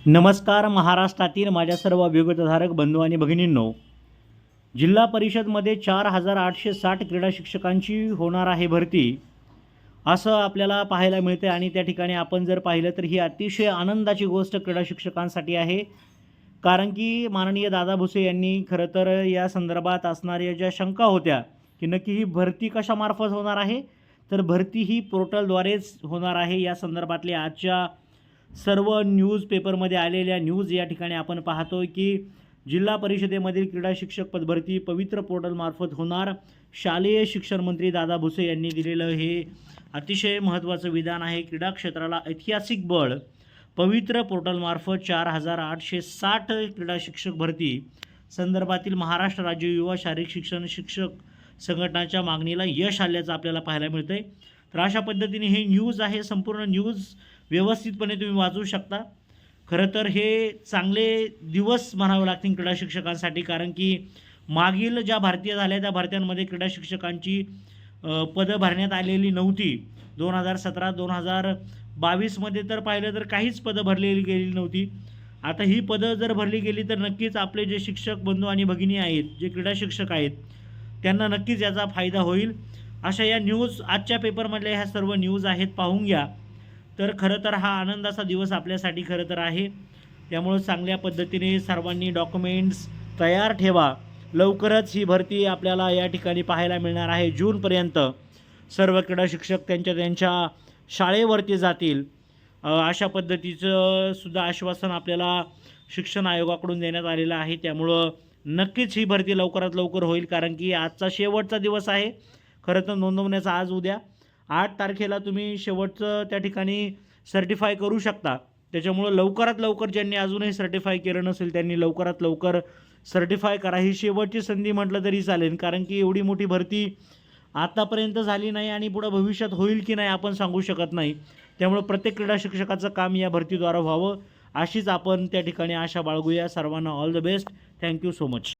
नमस्कार महाराष्ट्रातील माझ्या सर्व अभियोगताधारक बंधू आणि भगिनींनो, जिल्हा परिषदमध्ये 4860 क्रीडा शिक्षकांची होणार आहे भरती असं आपल्याला पाहायला मिळते। आणि त्या ठिकाणी आपण जर पाहिलं तर ही अतिशय आनंदाची गोष्ट क्रीडा शिक्षकांसाठी आहे, कारण की माननीय दादा भुसे यांनी खरं तर या संदर्भात असणाऱ्या ज्या शंका होत्या की नक्की ही भरती कशामार्फत होणार आहे, तर भरती ही पोर्टलद्वारेच होणार आहे। या संदर्भातले आजच्या सर्व न्यूजपेपरमध्ये आलेल्या न्यूज या ठिकाणी आपण पाहतोय की जिल्हा परिषदेमधील क्रीडा शिक्षक पदभरती पवित्र पोर्टलमार्फत होणार। शालेय शिक्षण मंत्री दादा भुसे यांनी दिलेलं हे अतिशय महत्त्वाचं विधान आहे। क्रीडा क्षेत्राला ऐतिहासिक बळ, पवित्र पोर्टलमार्फत 4860 क्रीडा शिक्षक भरती संदर्भातील महाराष्ट्र राज्य युवा शारीरिक शिक्षण शिक्षक संघटनाच्या मागणीला यश आल्याचं आपल्याला पाहायला मिळतंय। तर अशा पद्धतीने हे न्यूज आहे, संपूर्ण न्यूज व्यवस्थितपणे तुम्ही वाचू शकता। खरं तर हे चांगले दिवस म्हणावे लागतील क्रीडा शिक्षकांसाठी, कारण की मागील ज्या भरत्या झाल्या त्या भरत्यांमध्ये क्रीडा शिक्षकांची पदं भरण्यात आलेली नव्हती। 2017-2022 मध्ये तर पाहिलं तर काहीच पदं भरलेली गेलेली नव्हती। आता ही पदं जर भरली गेली तर नक्कीच आपले जे शिक्षक बंधू आणि भगिनी आहेत, जे क्रीडा शिक्षक आहेत, त्यांना नक्कीच याचा फायदा होईल। अशा या न्यूज आजच्या पेपरमधल्या ह्या सर्व न्यूज आहेत, पाहून घ्या। तर खरं तर हा आनंदाचा दिवस आपल्यासाठी खरं तर आहे, त्यामुळे चांगल्या पद्धतीने सर्वांनी डॉक्युमेंट्स तयार ठेवा। लवकरच ही भरती आपल्याला या ठिकाणी पाहायला मिळणार आहे। जूनपर्यंत सर्व क्रीडा शिक्षक त्यांच्या शाळेवरती जातील, अशा पद्धतीचं सुद्धा आश्वासन आपल्याला शिक्षण आयोगाकडून देण्यात आलेलं आहे। त्यामुळं नक्कीच ही भरती लवकरात लवकर होईल, कारण की आजचा शेवटचा दिवस आहे खरं तर नोंदवण्याचा। आज उद्या 8 तारखेला तुम्ही शेवटचं त्या ठिकाणी सर्टिफाय करू शकता। त्याच्यामुळं लवकरात लवकर ज्यांनी अजूनही सर्टिफाय केलं नसेल त्यांनी लवकरात लवकर सर्टिफाय करा। ही शेवटची संधी म्हटलं तरी चालेल, कारण की एवढी मोठी भरती आतापर्यंत झाली नाही आणि पुढे भविष्यात होईल की नाही आपण सांगू शकत नाही। त्यामुळे प्रत्येक क्रीडा शिक्षकाचं काम या भरतीद्वारे व्हावं अशीच आपण त्या ठिकाणी आशा बाळगूया। सर्वांना all the best. Thank you so much.